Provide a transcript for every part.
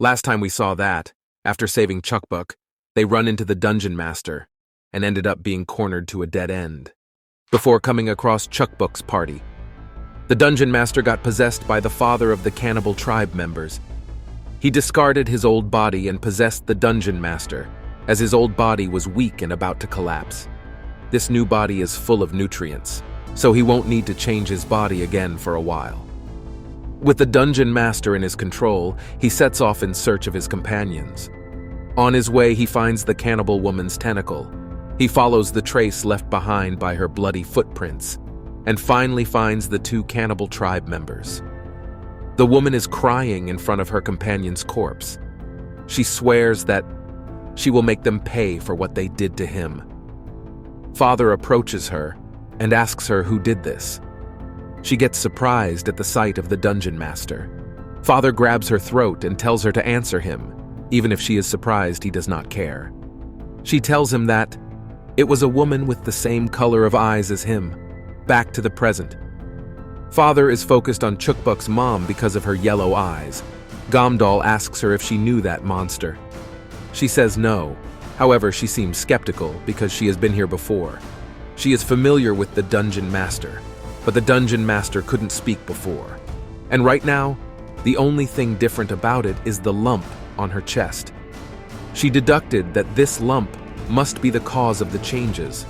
Last time we saw that, after saving Chuckbuck, they run into the dungeon master and ended up being cornered to a dead end, before coming across Chuckbuck's party. The dungeon master got possessed by the father of the cannibal tribe members. He discarded his old body and possessed the dungeon master, as his old body was weak and about to collapse. This new body is full of nutrients, so he won't need to change his body again for a while. With the dungeon master in his control, he sets off in search of his companions. On his way, he finds the cannibal woman's tentacle. He follows the trace left behind by her bloody footprints, and finally finds the two cannibal tribe members. The woman is crying in front of her companion's corpse. She swears that she will make them pay for what they did to him. Father approaches her and asks her who did this. She gets surprised at the sight of the dungeon master. Father grabs her throat and tells her to answer him, even if she is surprised he does not care. She tells him that it was a woman with the same color of eyes as him. Back to the present. Father is focused on Chuckbuck's mom because of her yellow eyes. Gamdal asks her if she knew that monster. She says no. However, she seems skeptical because she has been here before. She is familiar with the dungeon master, but the dungeon master couldn't speak before. And right now, the only thing different about it is the lump on her chest. She deducted that this lump must be the cause of the changes.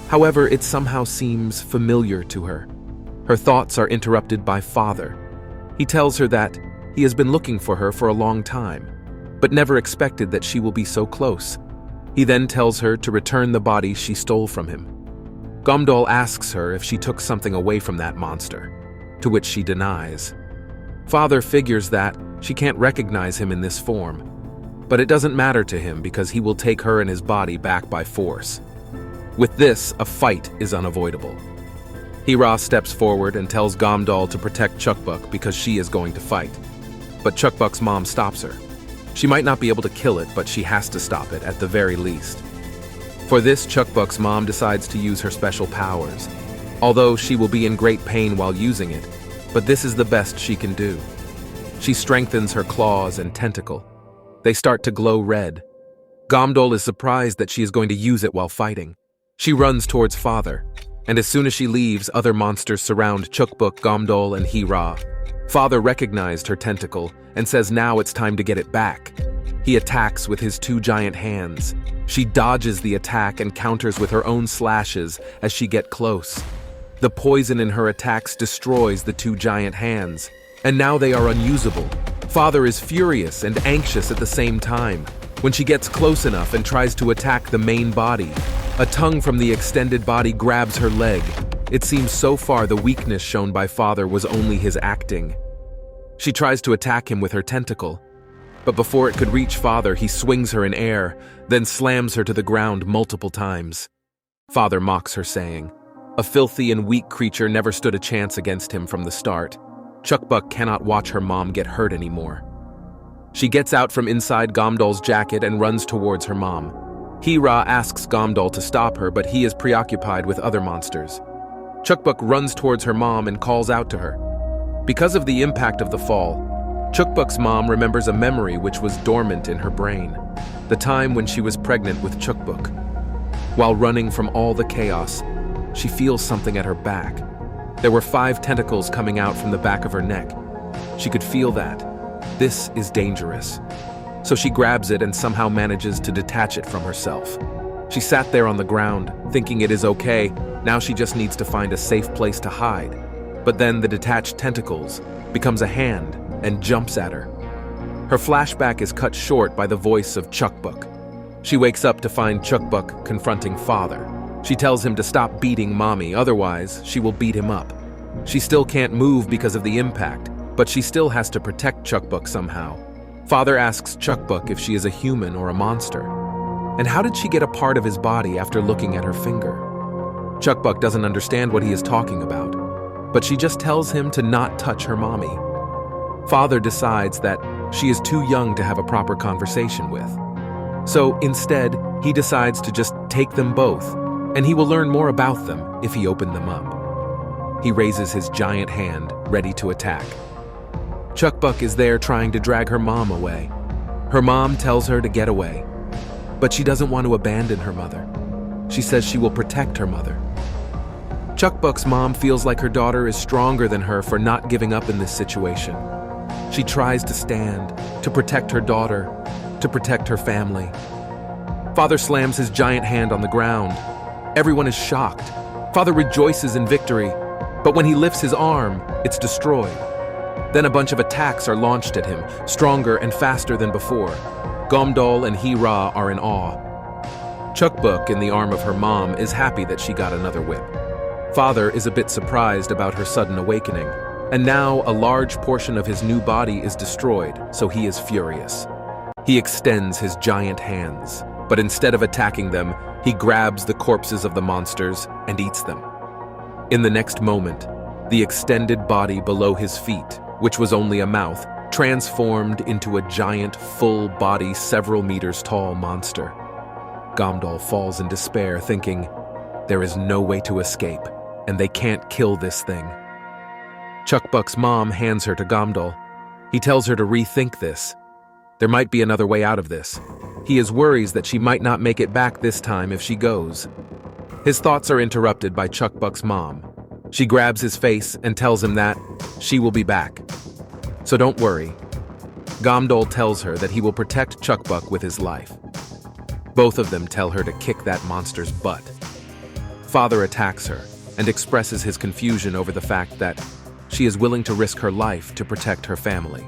However, it somehow seems familiar to her. Her thoughts are interrupted by Father. He tells her that he has been looking for her for a long time, but never expected that she will be so close. He then tells her to return the body she stole from him. Gamdal asks her if she took something away from that monster, to which she denies. Father figures that she can't recognize him in this form, but it doesn't matter to him because he will take her and his body back by force. With this, a fight is unavoidable. Hira steps forward and tells Gamdal to protect Chuckbuck because she is going to fight. But Chuckbuck's mom stops her. She might not be able to kill it, but she has to stop it at the very least. For this, Chuckbuck's mom decides to use her special powers, although she will be in great pain while using it, but this is the best she can do. She strengthens her claws and tentacle. They start to glow red. Gamdal is surprised that she is going to use it while fighting. She runs towards Father, and as soon as she leaves, other monsters surround Chuckbuck, Gamdal, and Hira. Father recognized her tentacle and says now it's time to get it back. He attacks with his two giant hands. She dodges the attack and counters with her own slashes as she gets close. The poison in her attacks destroys the two giant hands, and now they are unusable. Father is furious and anxious at the same time. When she gets close enough and tries to attack the main body, a tongue from the extended body grabs her leg. It seems so far the weakness shown by Father was only his acting. She tries to attack him with her tentacle, but before it could reach Father, he swings her in air, then slams her to the ground multiple times. Father mocks her, saying, "A filthy and weak creature never stood a chance against him from the start. Chuckbuck cannot watch her mom get hurt anymore." She gets out from inside Gamdal's jacket and runs towards her mom. Hira asks Gamdal to stop her, but he is preoccupied with other monsters. Chuckbuck runs towards her mom and calls out to her. Because of the impact of the fall, Chuckbuck's mom remembers a memory which was dormant in her brain, the time when she was pregnant with Chuckbuck. While running from all the chaos, she feels something at her back. There were 5 tentacles coming out from the back of her neck. She could feel that. This is dangerous. So she grabs it and somehow manages to detach it from herself. She sat there on the ground, thinking it is okay, now she just needs to find a safe place to hide. But then the detached tentacles becomes a hand and jumps at her. Her flashback is cut short by the voice of Chuckbuck. She wakes up to find Chuckbuck confronting Father. She tells him to stop beating Mommy, otherwise she will beat him up. She still can't move because of the impact, but she still has to protect Chuckbuck somehow. Father asks Chuckbuck if she is a human or a monster. And how did she get a part of his body after looking at her finger? Chuckbuck doesn't understand what he is talking about, but she just tells him to not touch her mommy. Father decides that she is too young to have a proper conversation with. So instead, he decides to just take them both, and he will learn more about them if he opened them up. He raises his giant hand, ready to attack. Chuckbuck is there trying to drag her mom away. Her mom tells her to get away, but she doesn't want to abandon her mother. She says she will protect her mother. Chuckbuck's mom feels like her daughter is stronger than her for not giving up in this situation. She tries to stand, to protect her daughter, to protect her family. Father slams his giant hand on the ground. Everyone is shocked. Father rejoices in victory, but when he lifts his arm, it's destroyed. Then a bunch of attacks are launched at him, stronger and faster than before. Gamdol and Hee-Ra are in awe. Chuckbuck, in the arm of her mom, is happy that she got another whip. Father is a bit surprised about her sudden awakening, and now a large portion of his new body is destroyed, so he is furious. He extends his giant hands, but instead of attacking them, he grabs the corpses of the monsters and eats them. In the next moment, the extended body below his feet, which was only a mouth, transformed into a giant, full-body, several meters tall monster. Gamdol falls in despair, thinking, there is no way to escape, and they can't kill this thing. Chuckbuck's mom hands her to Gamdol. He tells her to rethink this. There might be another way out of this. He is worries that she might not make it back this time if she goes. His thoughts are interrupted by Chuckbuck's mom. She grabs his face and tells him that she will be back. So don't worry. Gamdol tells her that he will protect Chuckbuck with his life. Both of them tell her to kick that monster's butt. Father attacks her and expresses his confusion over the fact that she is willing to risk her life to protect her family.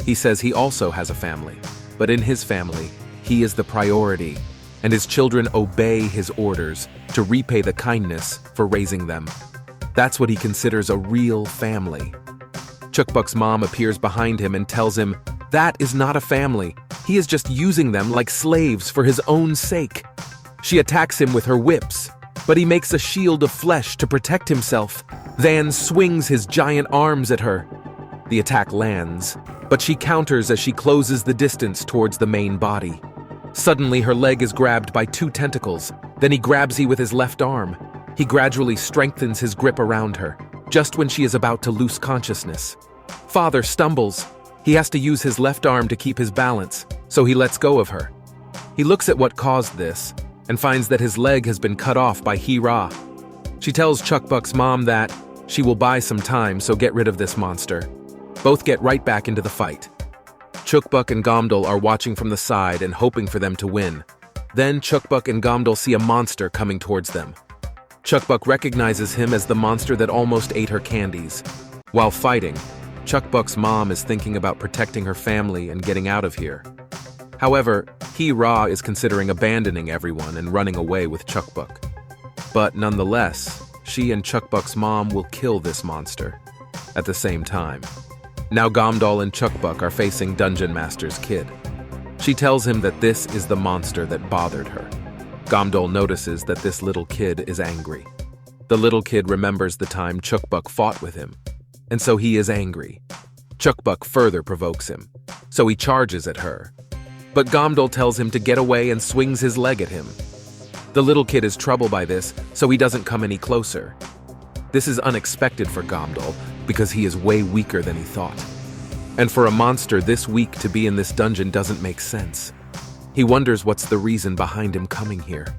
He says he also has a family, but in his family, he is the priority, and his children obey his orders to repay the kindness for raising them. That's what he considers a real family. Chuckbuck's mom appears behind him and tells him that is not a family. He is just using them like slaves for his own sake. She attacks him with her whips, but he makes a shield of flesh to protect himself, then swings his giant arms at her. The attack lands, but she counters as she closes the distance towards the main body. Suddenly, her leg is grabbed by two tentacles. Then he grabs her with his left arm. He gradually strengthens his grip around her, just when she is about to lose consciousness. Father stumbles. He has to use his left arm to keep his balance, so he lets go of her. He looks at what caused this, and finds that his leg has been cut off by Hee-Ra. She tells Chuckbuck's mom that she will buy some time, so get rid of this monster. Both get right back into the fight. Chuckbuck and Gamdol are watching from the side and hoping for them to win. Then Chuckbuck and Gamdol see a monster coming towards them. Chuckbuck recognizes him as the monster that almost ate her candies. While fighting, Chuckbuck's mom is thinking about protecting her family and getting out of here. However, Hee-Ra is considering abandoning everyone and running away with Chuckbuck. But nonetheless, she and Chuckbuck's mom will kill this monster at the same time. Now Gamdol and Chuckbuck are facing Dungeon Master's kid. She tells him that this is the monster that bothered her. Gamdol notices that this little kid is angry. The little kid remembers the time Chuckbuck fought with him, and so he is angry. Chuckbuck further provokes him, so he charges at her. But Gamdol tells him to get away and swings his leg at him. The little kid is troubled by this, so he doesn't come any closer. This is unexpected for Gamdol, because he is way weaker than he thought. And for a monster this weak to be in this dungeon doesn't make sense. He wonders what's the reason behind him coming here.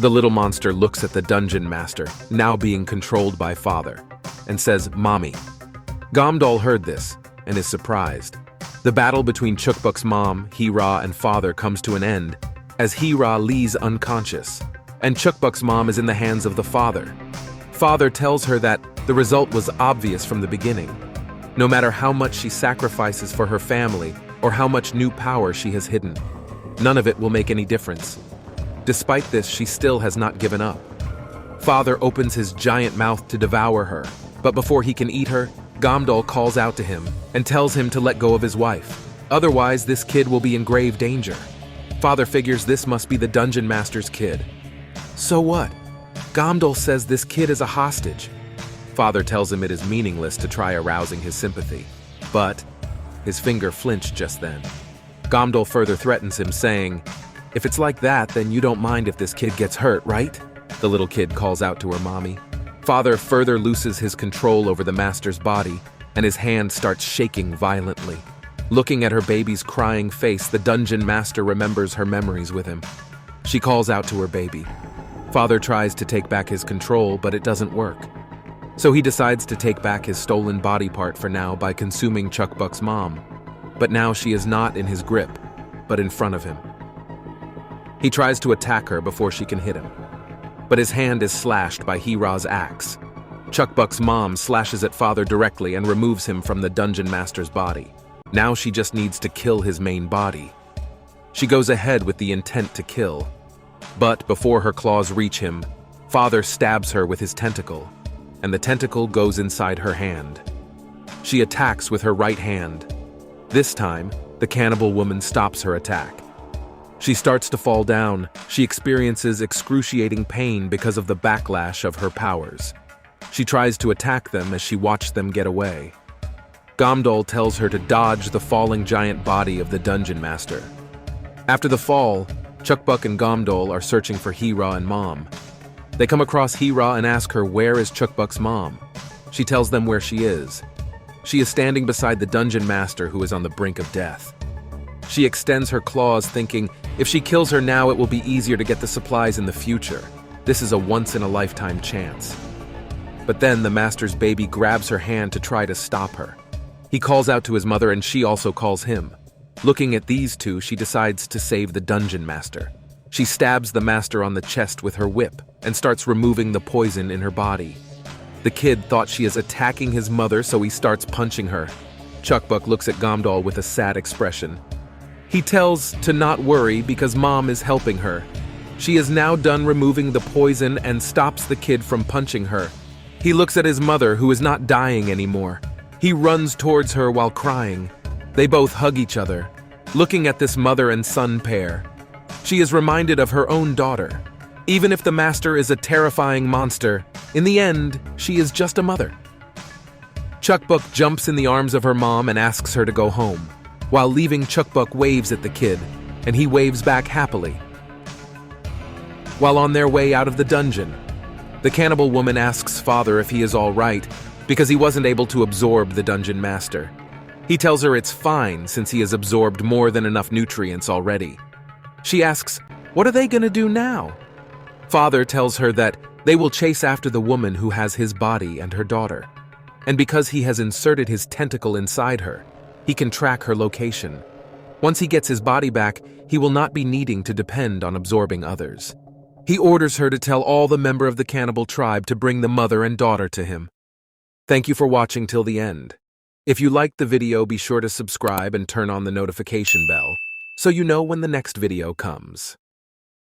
The little monster looks at the Dungeon Master, now being controlled by Father, and says, "Mommy." Gamdol heard this and is surprised. The battle between Chuckbuck's mom, Hee-Ra, and Father comes to an end as Hee-Ra lies unconscious, and Chuckbuck's mom is in the hands of the Father. Father tells her that the result was obvious from the beginning. No matter how much she sacrifices for her family or how much new power she has hidden, none of it will make any difference. Despite this, she still has not given up. Father opens his giant mouth to devour her, but before he can eat her, Gamdol calls out to him and tells him to let go of his wife. Otherwise, this kid will be in grave danger. Father figures this must be the Dungeon Master's kid. So what? Gamdol says this kid is a hostage. Father tells him it is meaningless to try arousing his sympathy, but his finger flinched just then. Gamdol further threatens him, saying, "If it's like that, then you don't mind if this kid gets hurt, right?" The little kid calls out to her mommy. Father further looses his control over the master's body and his hand starts shaking violently. Looking at her baby's crying face, the dungeon master remembers her memories with him. She calls out to her baby. Father tries to take back his control, but it doesn't work. So he decides to take back his stolen body part for now by consuming Chuckbuck's mom. But now she is not in his grip, but in front of him. He tries to attack her before she can hit him, but his hand is slashed by Hee-Ra's axe. Chuckbuck's mom slashes at Father directly and removes him from the dungeon master's body. Now she just needs to kill his main body. She goes ahead with the intent to kill, but before her claws reach him, Father stabs her with his tentacle, and the tentacle goes inside her hand. She attacks with her right hand. This time, the cannibal woman stops her attack. She starts to fall down. She experiences excruciating pain because of the backlash of her powers. She tries to attack them as she watched them get away. Gamdol tells her to dodge the falling giant body of the dungeon master. After the fall, Chuckbuck and Gamdol are searching for Hee-Ra and Mom. They come across Hee-Ra and ask her where is Chuckbuck's mom. She tells them where she is. She is standing beside the dungeon master who is on the brink of death. She extends her claws thinking, if she kills her now it will be easier to get the supplies in the future. This is a once-in-a-lifetime chance. But then the master's baby grabs her hand to try to stop her. He calls out to his mother and she also calls him. Looking at these two, she decides to save the dungeon master. She stabs the master on the chest with her whip and starts removing the poison in her body. The kid thought she is attacking his mother, so he starts punching her. Chuckbuck looks at Gamdol with a sad expression. He tells to not worry because Mom is helping her. She is now done removing the poison and stops the kid from punching her. He looks at his mother, who is not dying anymore. He runs towards her while crying. They both hug each other, looking at this mother and son pair. She is reminded of her own daughter. Even if the master is a terrifying monster, in the end, she is just a mother. Chuckbuck jumps in the arms of her mom and asks her to go home. While leaving, Chuckbuck waves at the kid, and he waves back happily. While on their way out of the dungeon, the cannibal woman asks Father if he is all right, because he wasn't able to absorb the dungeon master. He tells her it's fine since he has absorbed more than enough nutrients already. She asks, what are they gonna do now? Father tells her that they will chase after the woman who has his body and her daughter. And because he has inserted his tentacle inside her, he can track her location. Once he gets his body back, he will not be needing to depend on absorbing others. He orders her to tell all the members of the cannibal tribe to bring the mother and daughter to him. Thank you for watching till the end. If you liked the video, be sure to subscribe and turn on the notification bell so you know when the next video comes.